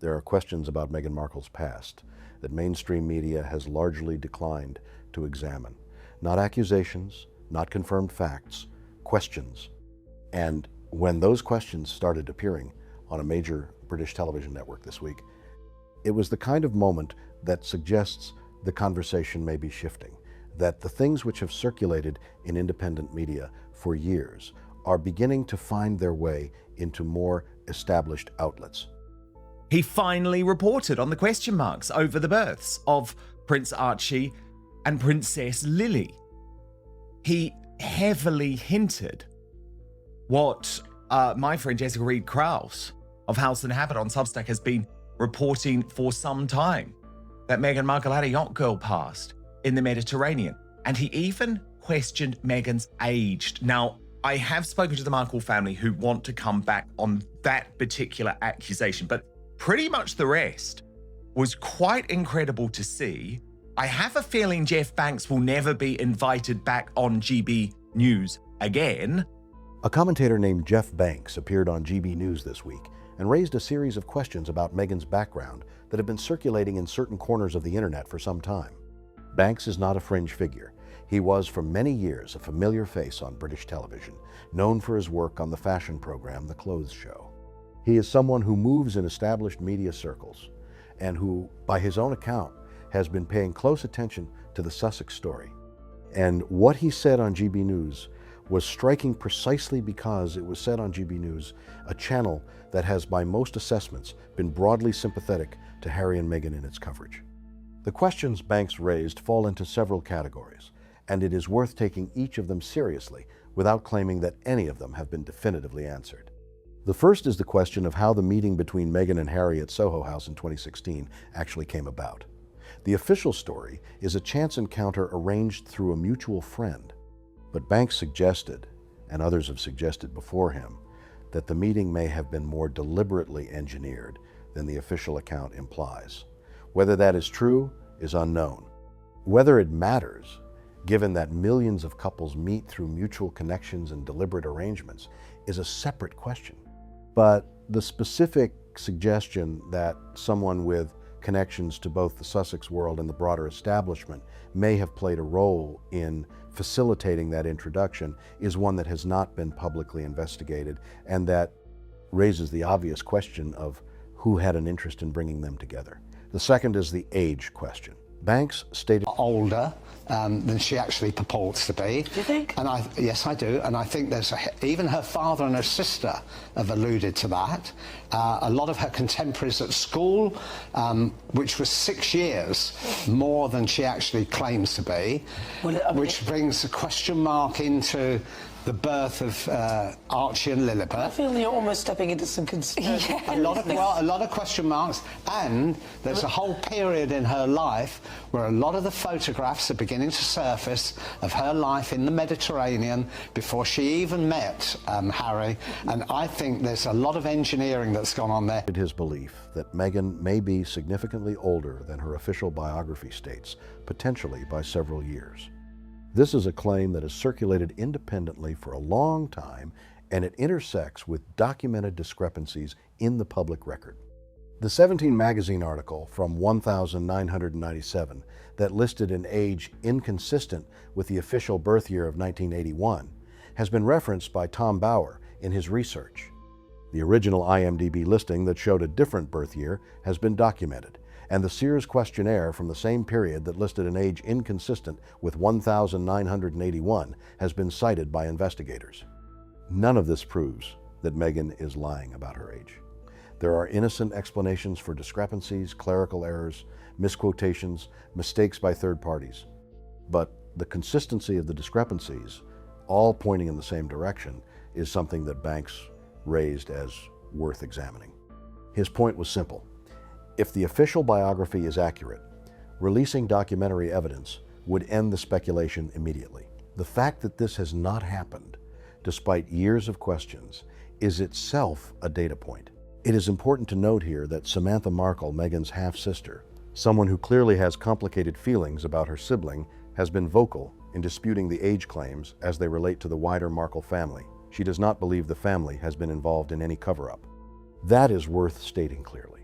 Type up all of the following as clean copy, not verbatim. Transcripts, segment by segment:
there are questions about Meghan Markle's past that mainstream media has largely declined to examine. Not accusations, not confirmed facts, questions. And when those questions started appearing on a major British television network this week, it was the kind of moment that suggests the conversation may be shifting, that the things which have circulated in independent media for years are beginning to find their way into more established outlets. He finally reported on the question marks over the births of Prince Archie and Princess Lily. He heavily hinted what my friend Jessica Reed Krause of House and Habit on Substack has been reporting for some time, that Meghan Markle had a yacht girl past in the Mediterranean. And he even questioned Meghan's age. Now, I have spoken to the Markle family who want to come back on that particular accusation, but pretty much the rest was quite incredible to see. I have a feeling Jeff Banks will never be invited back on GB News again. A commentator named Jeff Banks appeared on GB News this week and raised a series of questions about Meghan's background that have been circulating in certain corners of the internet for some time. Banks is not a fringe figure. He was for many years a familiar face on British television, known for his work on the fashion program The Clothes Show. He is someone who moves in established media circles and who, by his own account, has been paying close attention to the Sussex story. And what he said on GB News was striking precisely because it was said on GB News, a channel that has, by most assessments, been broadly sympathetic to Harry and Meghan in its coverage. The questions Banks raised fall into several categories, and it is worth taking each of them seriously without claiming that any of them have been definitively answered. The first is the question of how the meeting between Meghan and Harry at Soho House in 2016 actually came about. The official story is a chance encounter arranged through a mutual friend, but Banks suggested, and others have suggested before him, that the meeting may have been more deliberately engineered than the official account implies. Whether that is true is unknown. Whether it matters, given that millions of couples meet through mutual connections and deliberate arrangements, is a separate question. But the specific suggestion that someone with connections to both the Sussex world and the broader establishment may have played a role in facilitating that introduction is one that has not been publicly investigated, and that raises the obvious question of who had an interest in bringing them together. The second is the age question. Banks stated older than she actually purports to be. Do you think? And yes, I do. And I think even her father and her sister have alluded to that. A lot of her contemporaries at school, which was 6 years more than she actually claims to be, which brings a question mark into the birth of Archie and Lilliput. I feel you're almost stepping into some conspiracy. A lot of question marks, and there's a whole period in her life where a lot of the photographs are beginning to surface of her life in the Mediterranean before she even met Harry, and I think there's a lot of engineering that's gone on there. his belief that Meghan may be significantly older than her official biography states, potentially by several years. This is a claim that has circulated independently for a long time, and it intersects with documented discrepancies in the public record. The 17 magazine article from 1997 that listed an age inconsistent with the official birth year of 1981 has been referenced by Tom Bauer in his research. The original IMDb listing that showed a different birth year has been documented, and the Sears questionnaire from the same period that listed an age inconsistent with 1981 has been cited by investigators. None of this proves that Meghan is lying about her age. There are innocent explanations for discrepancies, clerical errors, misquotations, mistakes by third parties. But the consistency of the discrepancies, all pointing in the same direction, is something that Banks raised as worth examining. His point was simple. If the official biography is accurate, releasing documentary evidence would end the speculation immediately. The fact that this has not happened, despite years of questions, is itself a data point. It is important to note here that Samantha Markle, Meghan's half-sister, someone who clearly has complicated feelings about her sibling, has been vocal in disputing the age claims as they relate to the wider Markle family. She does not believe the family has been involved in any cover-up. That is worth stating clearly,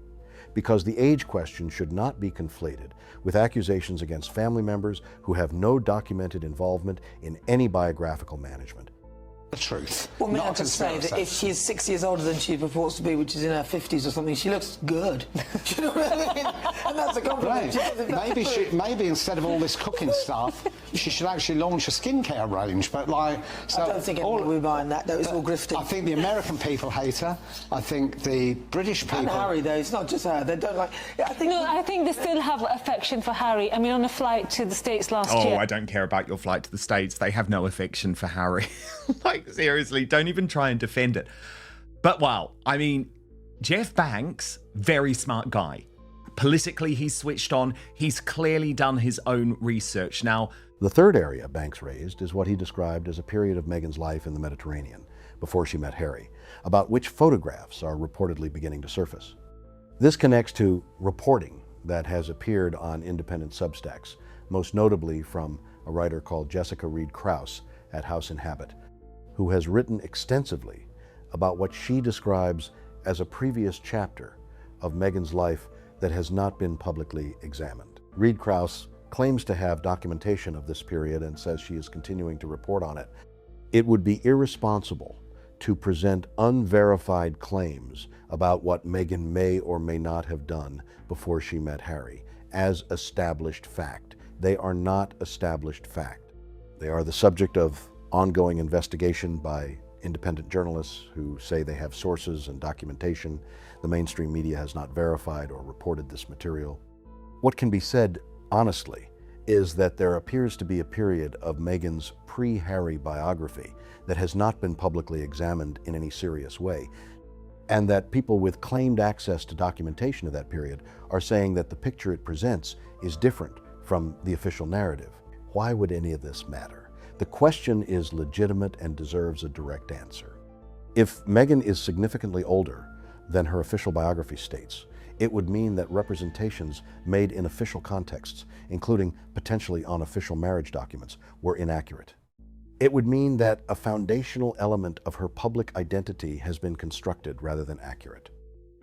because the age question should not be conflated with accusations against family members who have no documented involvement in any biographical management. The truth. Well, may I not a just say that if she's 6 years older than she purports to be, which is in her 50s or something, she looks good. Do you know what I mean? And that's a compliment. Right. Maybe instead of all this cooking stuff, she should actually launch a skincare range. But I don't think anyone will be buying that, though. It's all grifting. I think the American people hate her. I think the British people... And Harry, though, it's not just her. They don't like... I think they still have affection for Harry. I mean, on a flight to the States last year... Oh, I don't care about your flight to the States. They have no affection for Harry. Like, seriously, don't even try and defend it. But, well, I mean, Jeff Banks, very smart guy. Politically, he's switched on. He's clearly done his own research. Now, the third area Banks raised is what he described as a period of Meghan's life in the Mediterranean before she met Harry, about which photographs are reportedly beginning to surface. This connects to reporting that has appeared on independent Substacks, most notably from a writer called Jessica Reed Krause at House and Habit, who has written extensively about what she describes as a previous chapter of Meghan's life that has not been publicly examined. Reed Krause claims to have documentation of this period and says she is continuing to report on it. It would be irresponsible to present unverified claims about what Meghan may or may not have done before she met Harry as established fact. They are not established fact. They are the subject of ongoing investigation by independent journalists who say they have sources and documentation. The mainstream media has not verified or reported this material. What can be said honestly is that there appears to be a period of Meghan's pre-Harry biography that has not been publicly examined in any serious way, and that people with claimed access to documentation of that period are saying that the picture it presents is different from the official narrative. Why would any of this matter? The question is legitimate and deserves a direct answer. If Meghan is significantly older than her official biography states, it would mean that representations made in official contexts, including potentially on official marriage documents, were inaccurate. It would mean that a foundational element of her public identity has been constructed rather than accurate.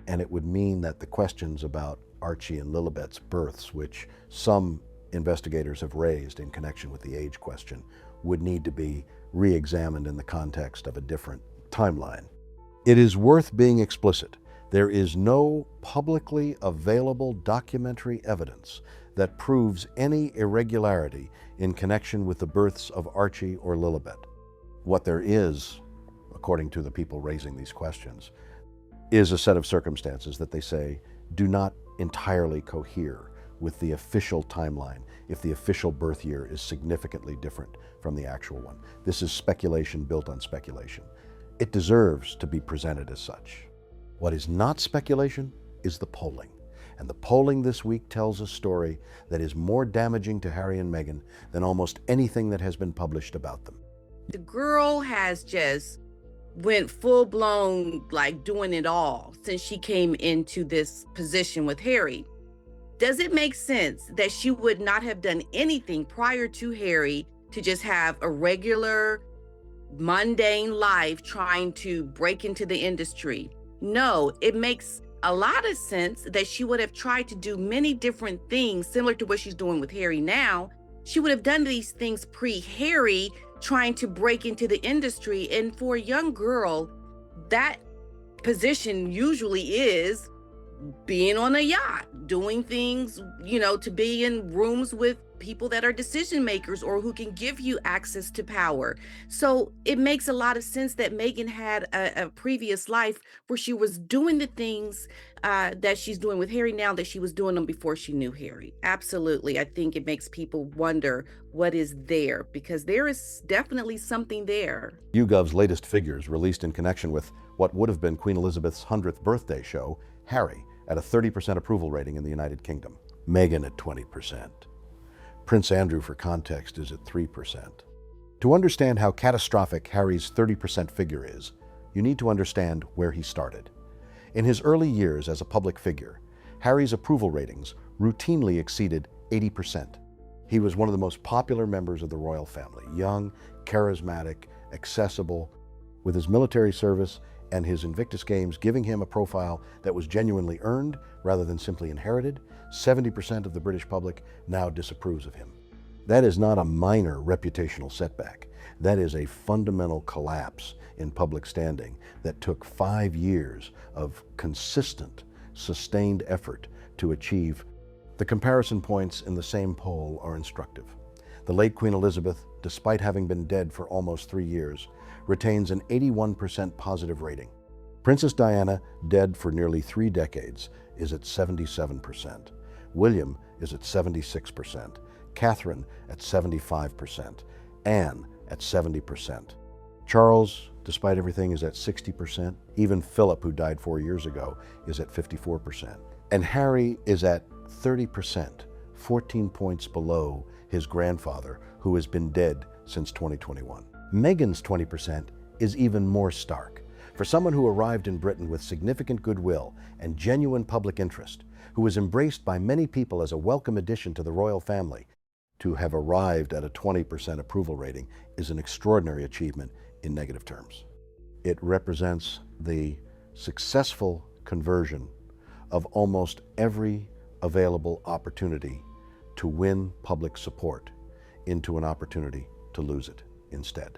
And it would mean that the questions about Archie and Lilibet's births, which some investigators have raised in connection with the age question, would need to be re-examined in the context of a different timeline. It is worth being explicit. There is no publicly available documentary evidence that proves any irregularity in connection with the births of Archie or Lilibet. What there is, according to the people raising these questions, is a set of circumstances that they say do not entirely cohere with the official timeline if the official birth year is significantly different from the actual one. This is speculation built on speculation. It deserves to be presented as such. What is not speculation is the polling. And the polling this week tells a story that is more damaging to Harry and Meghan than almost anything that has been published about them. The girl has just went full-blown, like doing it all since she came into this position with Harry. Does it make sense that she would not have done anything prior to Harry to just have a regular, mundane life trying to break into the industry? No, it makes a lot of sense that she would have tried to do many different things similar to what she's doing with Harry now. She would have done these things pre-Harry, trying to break into the industry. And for a young girl, that position usually is being on a yacht, doing things, to be in rooms with people that are decision makers or who can give you access to power. So it makes a lot of sense that Meghan had a previous life where she was doing the things that she's doing with Harry now that she was doing them before she knew Harry. Absolutely. I think it makes people wonder what is there, because there is definitely something there. YouGov's latest figures, released in connection with what would have been Queen Elizabeth's 100th birthday, show Harry at a 30% approval rating in the United Kingdom, Meghan at 20%. Prince Andrew, for context, is at 3%. To understand how catastrophic Harry's 30% figure is, you need to understand where he started. In his early years as a public figure, Harry's approval ratings routinely exceeded 80%. He was one of the most popular members of the royal family, young, charismatic, accessible. With his military service, and his Invictus Games giving him a profile that was genuinely earned rather than simply inherited, 70% of the British public now disapproves of him. That is not a minor reputational setback. That is a fundamental collapse in public standing that took 5 years of consistent, sustained effort to achieve. The comparison points in the same poll are instructive. The late Queen Elizabeth, despite having been dead for almost 3 years, retains an 81% positive rating. Princess Diana, dead for nearly 3 decades, is at 77%. William is at 76%. Catherine at 75%. Anne at 70%. Charles, despite everything, is at 60%. Even Philip, who died 4 years ago, is at 54%. And Harry is at 30%, 14 points below his grandfather, who has been dead since 2021. Meghan's 20% is even more stark. For someone who arrived in Britain with significant goodwill and genuine public interest, who was embraced by many people as a welcome addition to the royal family, to have arrived at a 20% approval rating is an extraordinary achievement in negative terms. It represents the successful conversion of almost every available opportunity to win public support into an opportunity to lose it instead.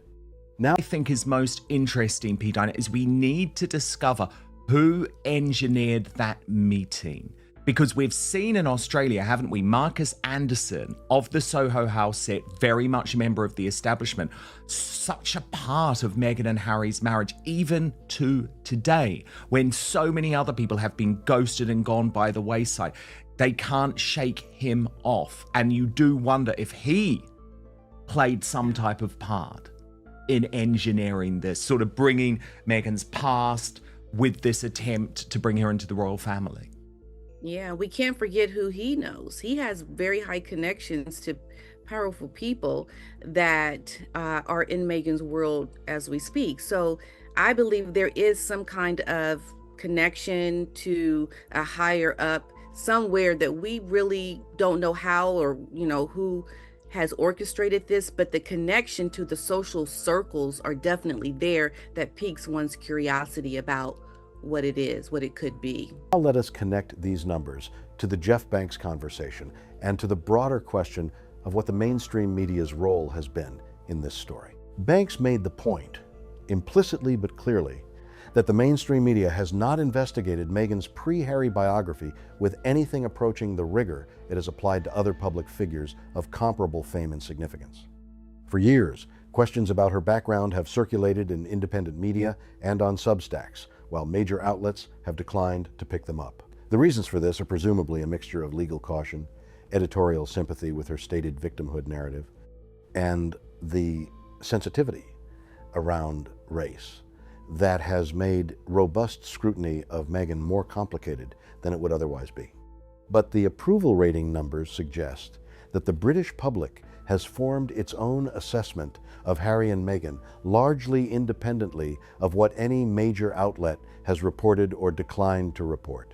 Now, I think is most interesting, Peter, is we need to discover who engineered that meeting. Because we've seen in Australia, haven't we, Marcus Anderson of the Soho House set, very much a member of the establishment, such a part of Meghan and Harry's marriage, even to today, when so many other people have been ghosted and gone by the wayside. They can't shake him off. And you do wonder if he played some type of part in engineering this, sort of bringing Meghan's past with this attempt to bring her into the royal family. Yeah, we can't forget who he knows. He has very high connections to powerful people that are in Meghan's world as we speak. So I believe there is some kind of connection to a higher up somewhere that we really don't know how or, who has orchestrated this, but the connection to the social circles are definitely there that piques one's curiosity about what it is, what it could be. Now let us connect these numbers to the Jeff Banks conversation and to the broader question of what the mainstream media's role has been in this story. Banks made the point, implicitly but clearly, that the mainstream media has not investigated Meghan's pre-Harry biography with anything approaching the rigor it has applied to other public figures of comparable fame and significance. For years, questions about her background have circulated in independent media and on Substacks, while major outlets have declined to pick them up. The reasons for this are presumably a mixture of legal caution, editorial sympathy with her stated victimhood narrative, and the sensitivity around race that has made robust scrutiny of Meghan more complicated than it would otherwise be. But the approval rating numbers suggest that the British public has formed its own assessment of Harry and Meghan largely independently of what any major outlet has reported or declined to report.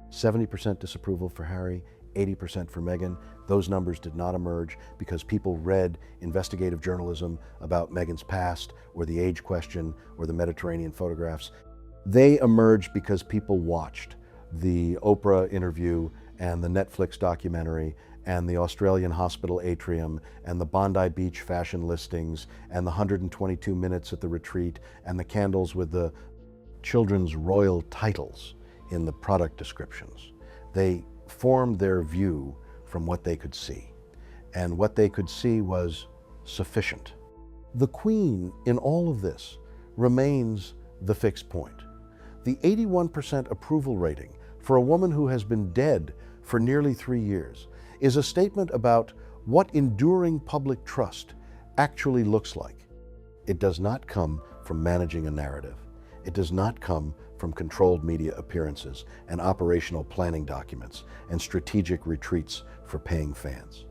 70% disapproval for Harry, 80% for Meghan. Those numbers did not emerge because people read investigative journalism about Meghan's past or the age question or the Mediterranean photographs. They emerged because people watched the Oprah interview and the Netflix documentary and the Australian hospital atrium and the Bondi Beach fashion listings and the 122 minutes at the retreat and the candles with the children's royal titles in the product descriptions. They formed their view from what they could see, and what they could see was sufficient. The Queen in all of this remains the fixed point. The 81% approval rating for a woman who has been dead for nearly 3 years is a statement about what enduring public trust actually looks like. It does not come from managing a narrative. It does not come from controlled media appearances and operational planning documents and strategic retreats for paying fans.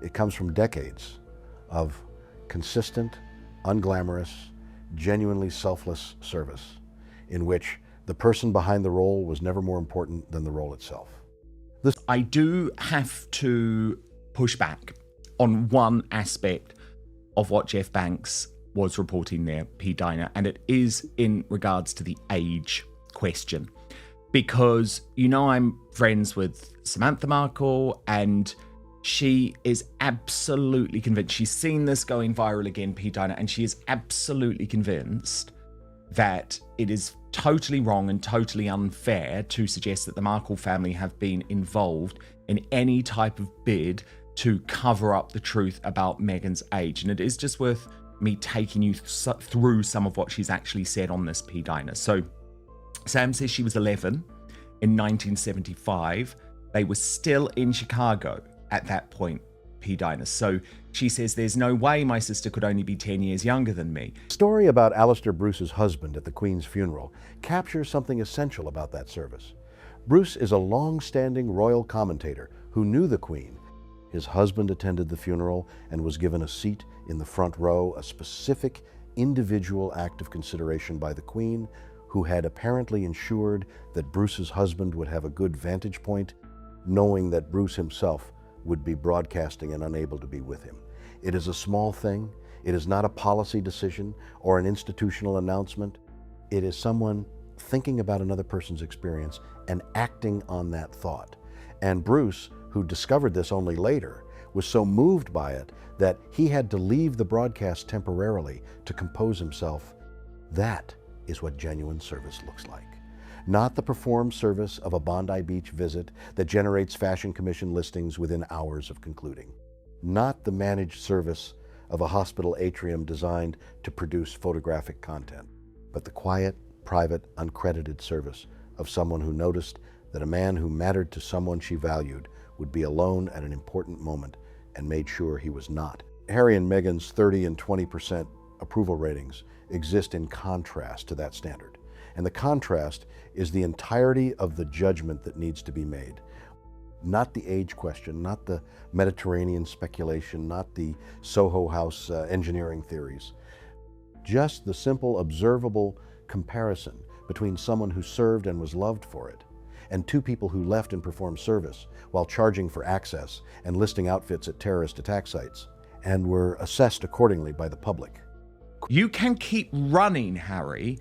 It comes from decades of consistent, unglamorous, genuinely selfless service in which the person behind the role was never more important than the role itself. I do have to push back on one aspect of what Jeff Banks was reporting their P. Dinah, and it is in regards to the age question. Because, I'm friends with Samantha Markle, and she is absolutely convinced. She's seen this going viral again, P. Dinah, and she is absolutely convinced that it is totally wrong and totally unfair to suggest that the Markle family have been involved in any type of bid to cover up the truth about Meghan's age. And it is just worth me taking you through some of what she's actually said on this, P. Dinah. So Sam says she was 11 in 1975. They were still in Chicago at that point, P. Dinah. So she says, there's no way my sister could only be 10 years younger than me. The story about Alistair Bruce's husband at the Queen's funeral captures something essential about that service. Bruce is a long-standing royal commentator who knew the Queen. His husband attended the funeral and was given a seat in the front row, a specific individual act of consideration by the Queen, who had apparently ensured that Bruce's husband would have a good vantage point, knowing that Bruce himself would be broadcasting and unable to be with him. It is a small thing. It is not a policy decision or an institutional announcement. It is someone thinking about another person's experience and acting on that thought. And Bruce, who discovered this only later, was so moved by it that he had to leave the broadcast temporarily to compose himself. That is what genuine service looks like. Not the performed service of a Bondi Beach visit that generates Fashion Commission listings within hours of concluding. Not the managed service of a hospital atrium designed to produce photographic content, but the quiet, private, uncredited service of someone who noticed that a man who mattered to someone she valued would be alone at an important moment and made sure he was not. Harry and Meghan's 30 and 20% approval ratings exist in contrast to that standard. And the contrast is the entirety of the judgment that needs to be made. Not the age question, not the Mediterranean speculation, not the Soho House engineering theories. Just the simple observable comparison between someone who served and was loved for it and two people who left and performed service while charging for access and listing outfits at terrorist attack sites and were assessed accordingly by the public. You can keep running, Harry,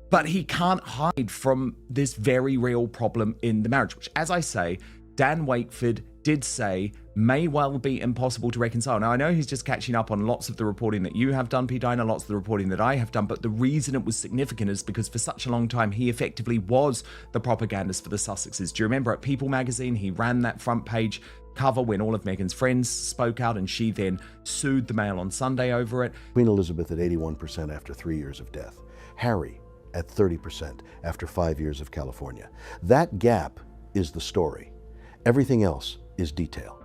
but he can't hide from this very real problem in the marriage, which, as I say, Dan Wakeford did say may well be impossible to reconcile. Now, I know he's just catching up on lots of the reporting that you have done, P. Dinah, lots of the reporting that I have done, but the reason it was significant is because for such a long time, he effectively was the propagandist for the Sussexes. Do you remember at People magazine, he ran that front page cover when all of Meghan's friends spoke out, and she then sued the Mail on Sunday over it. Queen Elizabeth at 81% after 3 years of death. Harry at 30% after 5 years of California. That gap is the story. Everything else is detail.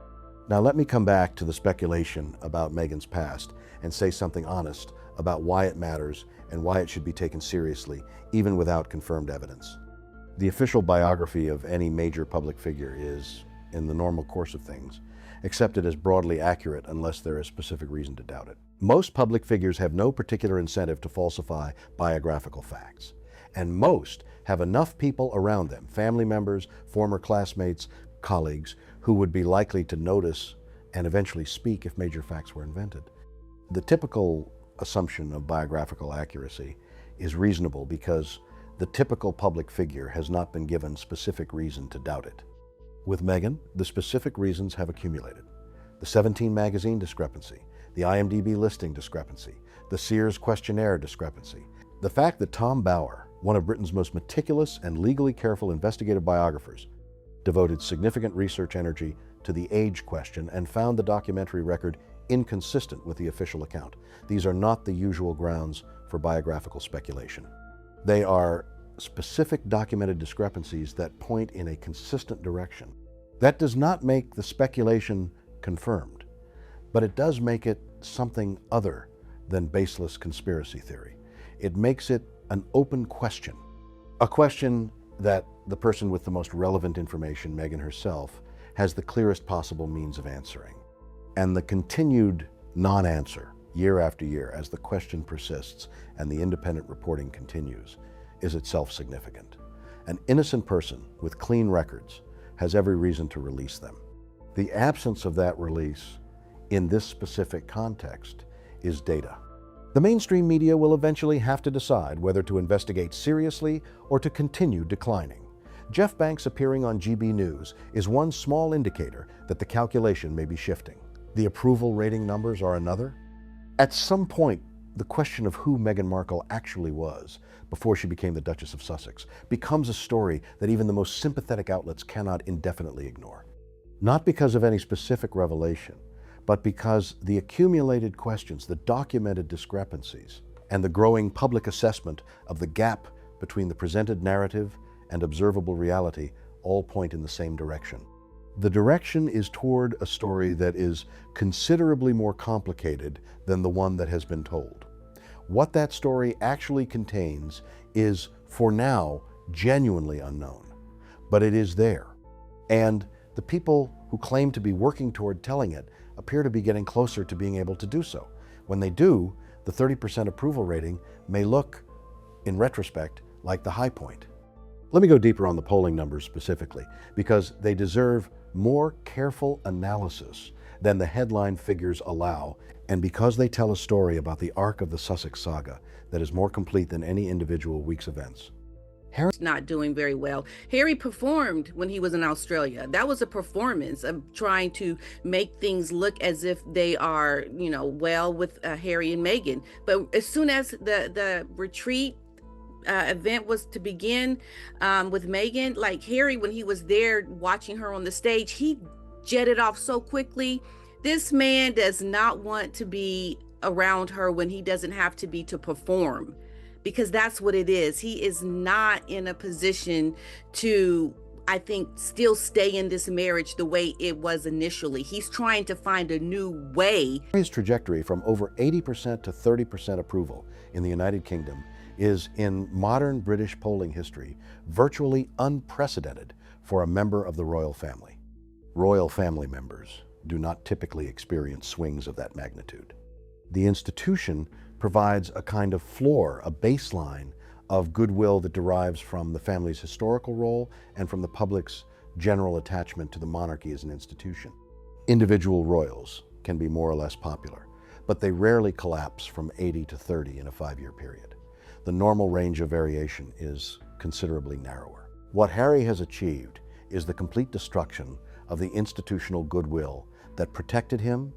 Now let me come back to the speculation about Meghan's past and say something honest about why it matters and why it should be taken seriously, even without confirmed evidence. The official biography of any major public figure is, in the normal course of things, accepted as broadly accurate unless there is specific reason to doubt it. Most public figures have no particular incentive to falsify biographical facts, and most have enough people around them, family members, former classmates, colleagues, who would be likely to notice and eventually speak if major facts were invented. The typical assumption of biographical accuracy is reasonable because the typical public figure has not been given specific reason to doubt it. With Meghan, the specific reasons have accumulated. The 17 magazine discrepancy, the IMDb listing discrepancy, the Sears questionnaire discrepancy, the fact that Tom Bower, one of Britain's most meticulous and legally careful investigative biographers, devoted significant research energy to the age question and found the documentary record inconsistent with the official account. These are not the usual grounds for biographical speculation. They are specific documented discrepancies that point in a consistent direction. That does not make the speculation confirmed, but it does make it something other than baseless conspiracy theory. It makes it an open question, a question that the person with the most relevant information, Meghan herself, has the clearest possible means of answering. And the continued non-answer, year after year, as the question persists and the independent reporting continues, is itself significant. An innocent person with clean records has every reason to release them. The absence of that release in this specific context is data. The mainstream media will eventually have to decide whether to investigate seriously or to continue declining. Jeff Banks appearing on GB News is one small indicator that the calculation may be shifting. The approval rating numbers are another. At some point, the question of who Meghan Markle actually was before she became the Duchess of Sussex becomes a story that even the most sympathetic outlets cannot indefinitely ignore. Not because of any specific revelation, but because the accumulated questions, the documented discrepancies, and the growing public assessment of the gap between the presented narrative and observable reality all point in the same direction. The direction is toward a story that is considerably more complicated than the one that has been told. What that story actually contains is, for now, genuinely unknown, but it is there. And the people who claim to be working toward telling it appear to be getting closer to being able to do so. When they do, the 30% approval rating may look, in retrospect, like the high point. Let me go deeper on the polling numbers specifically, because they deserve more careful analysis than the headline figures allow, and because they tell a story about the arc of the Sussex saga that is more complete than any individual week's events. Harry's not doing very well. Harry performed when he was in Australia. That was a performance of trying to make things look as if they are, well with Harry and Meghan. But as soon as the retreat event was to begin with Meghan, like Harry, when he was there watching her on the stage, he jetted off so quickly. This man does not want to be around her when he doesn't have to be to perform, because that's what it is. He is not in a position to, I think, still stay in this marriage the way it was initially. He's trying to find a new way. His trajectory from over 80% to 30% approval in the United Kingdom is, in modern British polling history, virtually unprecedented for a member of the royal family. Royal family members do not typically experience swings of that magnitude. The institution provides a kind of floor, a baseline of goodwill that derives from the family's historical role and from the public's general attachment to the monarchy as an institution. Individual royals can be more or less popular, but they rarely collapse from 80 to 30 in a 5-year period. The normal range of variation is considerably narrower. What Harry has achieved is the complete destruction of the institutional goodwill that protected him,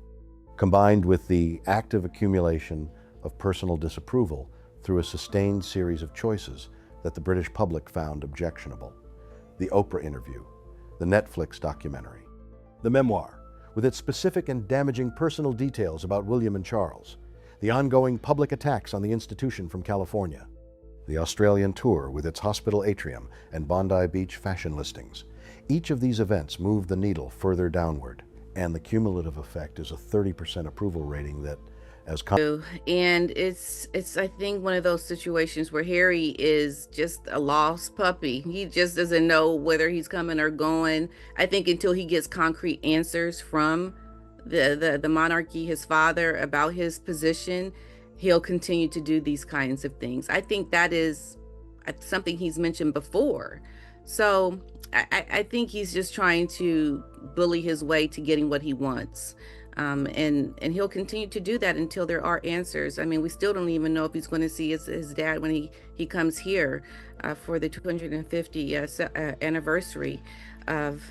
combined with the active accumulation of personal disapproval through a sustained series of choices that the British public found objectionable. The Oprah interview, the Netflix documentary, the memoir, with its specific and damaging personal details about William and Charles, the ongoing public attacks on the institution from California, the Australian tour with its hospital atrium and Bondi Beach fashion listings. Each of these events moved the needle further downward, and the cumulative effect is a 30% approval rating that, and it's I think one of those situations where Harry is just a lost puppy. He just doesn't know whether he's coming or going. I think until he gets concrete answers from the monarchy, his father, about his position, he'll continue to do these kinds of things. I think that is something he's mentioned before. So I think he's just trying to bully his way to getting what he wants. And he'll continue to do that until there are answers. I mean, we still don't even know if he's going to see his dad when he comes here for the 250th anniversary of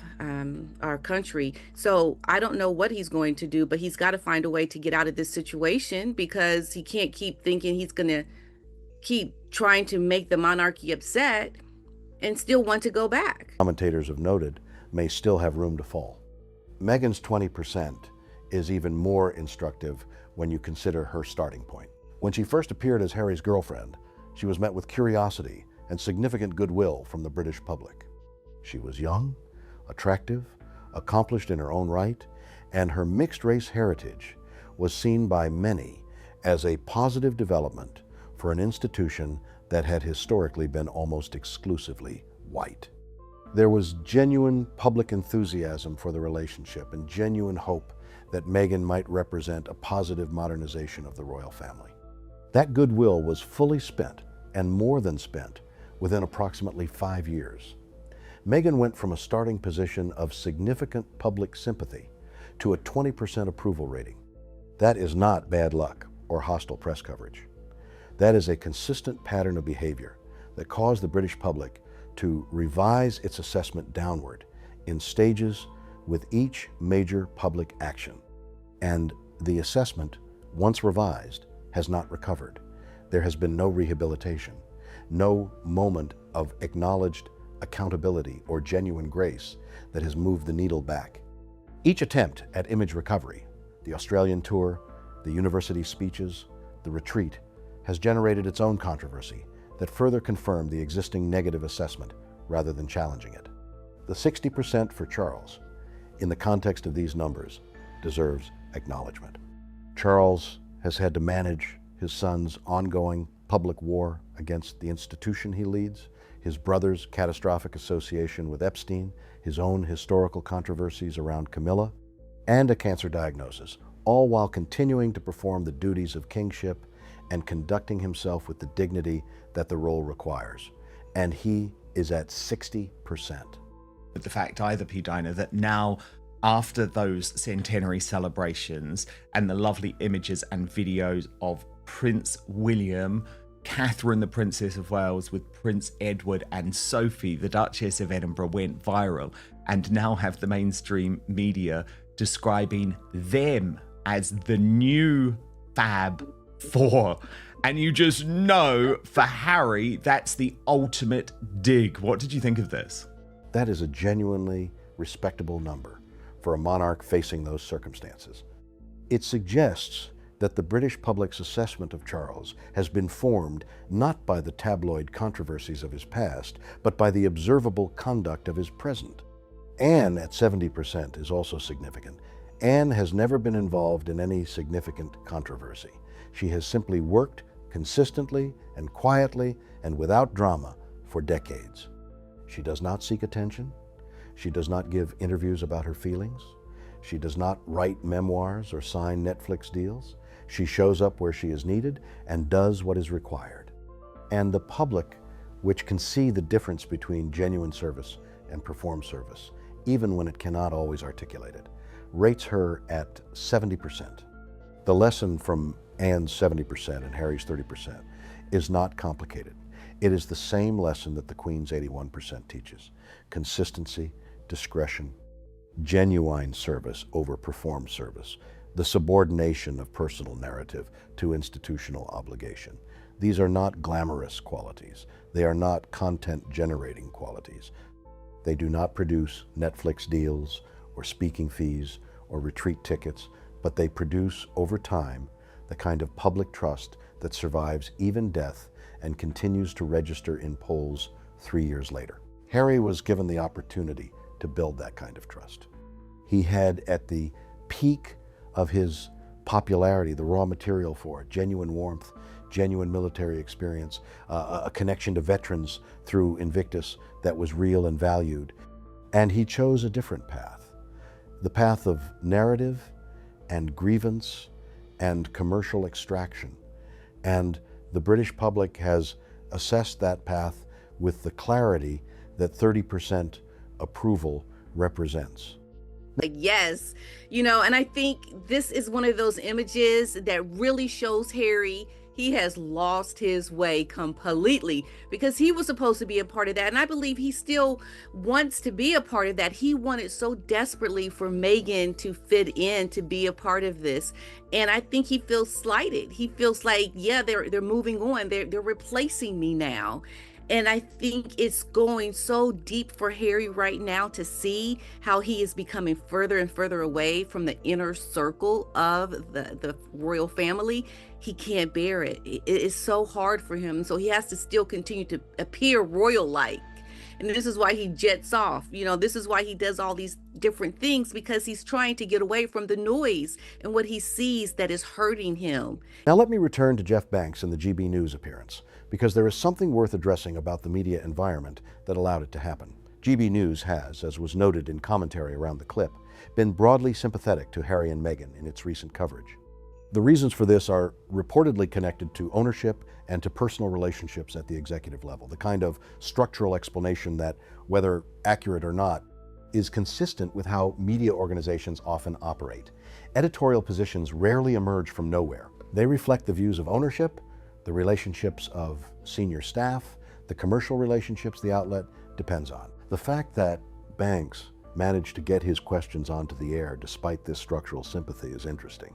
our country. So I don't know what he's going to do, but he's got to find a way to get out of this situation, because he can't keep thinking he's going to keep trying to make the monarchy upset and still want to go back. Commentators have noted may still have room to fall. Meghan's 20% is even more instructive when you consider her starting point. When she first appeared as Harry's girlfriend, she was met with curiosity and significant goodwill from the British public. She was young, attractive, accomplished in her own right, and her mixed-race heritage was seen by many as a positive development for an institution that had historically been almost exclusively white. There was genuine public enthusiasm for the relationship and genuine hope that Meghan might represent a positive modernization of the royal family. That goodwill was fully spent, and more than spent, within approximately 5 years. Meghan went from a starting position of significant public sympathy to a 20% approval rating. That is not bad luck. or hostile press coverage. That is a consistent pattern of behavior that caused the British public to revise its assessment downward in stages with each major public action. And the assessment, once revised, has not recovered. There has been no rehabilitation, no moment of acknowledged accountability or genuine grace that has moved the needle back. Each attempt at image recovery, the Australian tour, the university speeches, the retreat, has generated its own controversy that further confirmed the existing negative assessment rather than challenging it. The 60% for Charles, in the context of these numbers, deserves acknowledgement. Charles has had to manage his son's ongoing public war against the institution he leads, his brother's catastrophic association with Epstein, his own historical controversies around Camilla, and a cancer diagnosis, all while continuing to perform the duties of kingship and conducting himself with the dignity that the role requires. And he is at 60%. But the fact either, P. Dinah, that now after those centenary celebrations and the lovely images and videos of Prince William, Catherine, the Princess of Wales, with Prince Edward and Sophie, the Duchess of Edinburgh, went viral, and now have the mainstream media describing them as the new Fab Four. And you just know, for Harry, that's the ultimate dig. What did you think of this? That is a genuinely respectable number for a monarch facing those circumstances. It suggests that the British public's assessment of Charles has been formed not by the tabloid controversies of his past, but by the observable conduct of his present. Anne at 70% is also significant. Anne has never been involved in any significant controversy. She has simply worked consistently and quietly and without drama for decades. She does not seek attention. She does not give interviews about her feelings. She does not write memoirs or sign Netflix deals. She shows up where she is needed and does what is required. And the public, which can see the difference between genuine service and performed service, even when it cannot always articulate it, rates her at 70%. The lesson from Anne's 70% and Harry's 30% is not complicated. It is the same lesson that the Queen's 81% teaches: consistency, discretion, genuine service over performed service, the subordination of personal narrative to institutional obligation. These are not glamorous qualities. They are not content-generating qualities. They do not produce Netflix deals or speaking fees or retreat tickets, but they produce, over time, the kind of public trust that survives even death and continues to register in polls 3 years later. Harry was given the opportunity to build that kind of trust. He had, at the peak of his popularity, the raw material for it: genuine warmth, genuine military experience, a connection to veterans through Invictus that was real and valued. And he chose a different path, the path of narrative and grievance and commercial extraction. And the British public has assessed that path with the clarity that 30% approval represents. Like, yes, and I think this is one of those images that really shows Harry he has lost his way completely, because he was supposed to be a part of that. And I believe he still wants to be a part of that. He wanted so desperately for Meghan to fit in, to be a part of this. And I think he feels slighted. He feels like, yeah, they're moving on. They're replacing me now. And I think it's going so deep for Harry right now to see how he is becoming further and further away from the inner circle of the royal family. He can't bear it. It is so hard for him. So he has to still continue to appear royal-like. And this is why he jets off. This is why he does all these different things, because he's trying to get away from the noise and what he sees that is hurting him. Now let me return to Jeff Banks and the GB News appearance, because there is something worth addressing about the media environment that allowed it to happen. GB News has, as was noted in commentary around the clip, been broadly sympathetic to Harry and Meghan in its recent coverage. The reasons for this are reportedly connected to ownership and to personal relationships at the executive level, the kind of structural explanation that, whether accurate or not, is consistent with how media organizations often operate. Editorial positions rarely emerge from nowhere. They reflect the views of ownership, the relationships of senior staff, the commercial relationships the outlet depends on. The fact that Banks managed to get his questions onto the air despite this structural sympathy is interesting.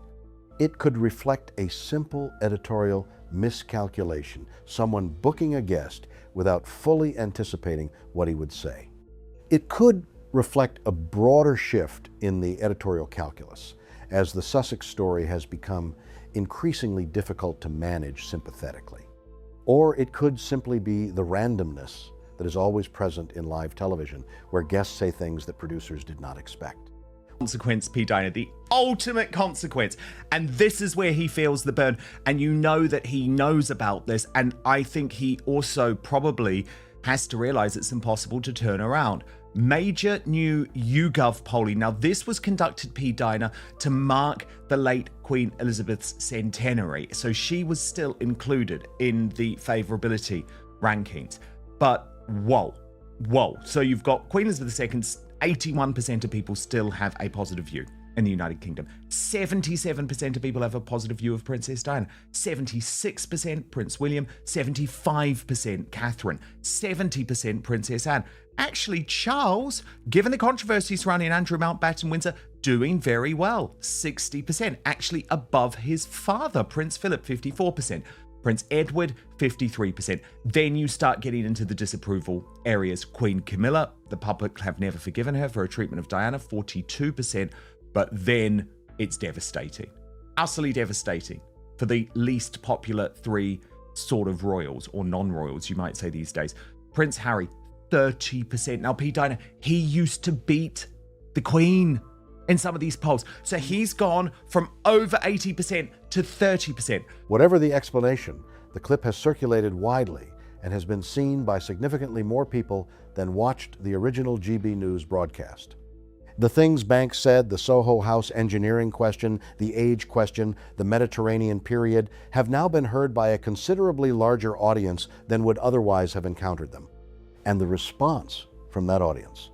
It could reflect a simple editorial miscalculation, someone booking a guest without fully anticipating what he would say. It could reflect a broader shift in the editorial calculus, as the Sussex story has become increasingly difficult to manage sympathetically. Or it could simply be the randomness that is always present in live television, where guests say things that producers did not expect. Consequence, P. Diner, the ultimate consequence. And this is where he feels the burn. And you know that he knows about this. And I think he also probably has to realize it's impossible to turn around. Major new YouGov polling. Now, this was conducted, P. Diner, to mark the late Queen Elizabeth's centenary. So she was still included in the favourability rankings. But whoa. So you've got Queen Elizabeth II's 81% of people still have a positive view in the United Kingdom. 77% of people have a positive view of Princess Diana. 76% Prince William. 75% Catherine. 70% Princess Anne. Actually, Charles, given the controversy surrounding Andrew Mountbatten Windsor, doing very well. 60%. Actually above his father, Prince Philip, 54%. Prince Edward, 53%. Then you start getting into the disapproval areas. Queen Camilla, the public have never forgiven her for her treatment of Diana, 42%. But then it's devastating. Utterly devastating for the least popular three sort of royals, or non-royals, you might say these days. Prince Harry, 30%. Now, P. Diner, he used to beat the Queen in some of these polls. So he's gone from over 80% to 30%. Whatever the explanation, the clip has circulated widely and has been seen by significantly more people than watched the original GB News broadcast. The things Banks said, the Soho House engineering question, the age question, the Mediterranean period, have now been heard by a considerably larger audience than would otherwise have encountered them. And the response from that audience,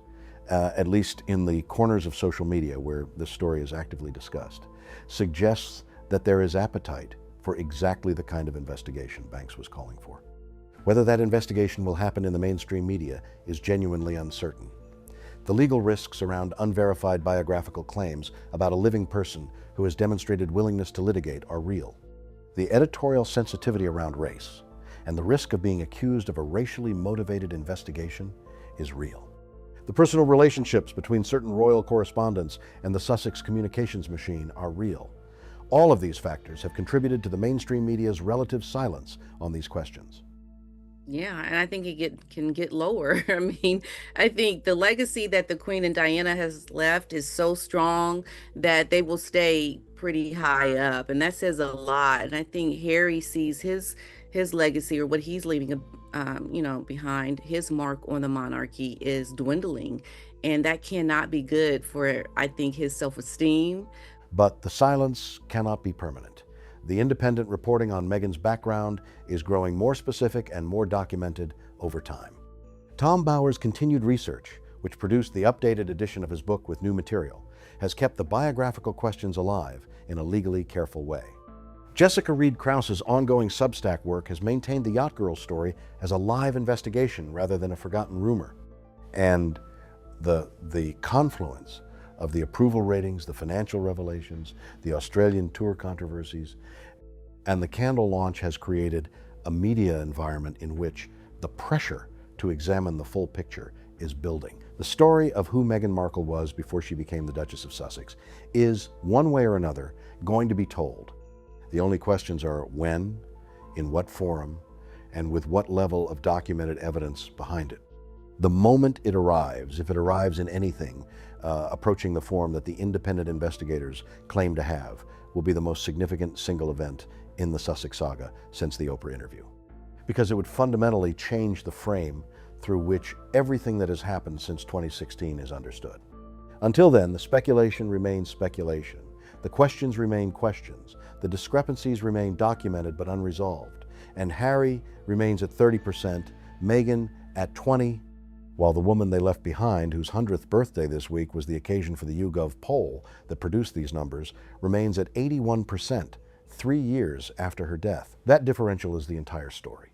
at least in the corners of social media where this story is actively discussed, suggests that there is appetite for exactly the kind of investigation Banks was calling for. Whether that investigation will happen in the mainstream media is genuinely uncertain. The legal risks around unverified biographical claims about a living person who has demonstrated willingness to litigate are real. The editorial sensitivity around race and the risk of being accused of a racially motivated investigation is real. The personal relationships between certain royal correspondents and the Sussex communications machine are real. All of these factors have contributed to the mainstream media's relative silence on these questions. Yeah, and I think it can get lower. I mean, I think the legacy that the Queen and Diana has left is so strong that they will stay pretty high up, and that says a lot. And I think Harry sees his legacy, or what he's leaving behind, his mark on the monarchy is dwindling, and that cannot be good for, I think, his self-esteem. But the silence cannot be permanent. The independent reporting on Meghan's background is growing more specific and more documented over time. Tom Bower's continued research, which produced the updated edition of his book with new material, has kept the biographical questions alive in a legally careful way. Jessica Reed Krause's ongoing Substack work has maintained the Yacht Girl story as a live investigation rather than a forgotten rumor. And the confluence of the approval ratings, the financial revelations, the Australian tour controversies, and the candle launch has created a media environment in which the pressure to examine the full picture is building. The story of who Meghan Markle was before she became the Duchess of Sussex is, one way or another, going to be told. The only questions are when, in what forum, and with what level of documented evidence behind it. The moment it arrives, if it arrives in anything approaching the form that the independent investigators claim to have, will be the most significant single event in the Sussex saga since the Oprah interview. Because it would fundamentally change the frame through which everything that has happened since 2016 is understood. Until then, the speculation remains speculation. The questions remain questions. The discrepancies remain documented but unresolved. And Harry remains at 30%, Meghan at 20%, while the woman they left behind, whose 100th birthday this week was the occasion for the YouGov poll that produced these numbers, remains at 81%, 3 years after her death. That differential is the entire story.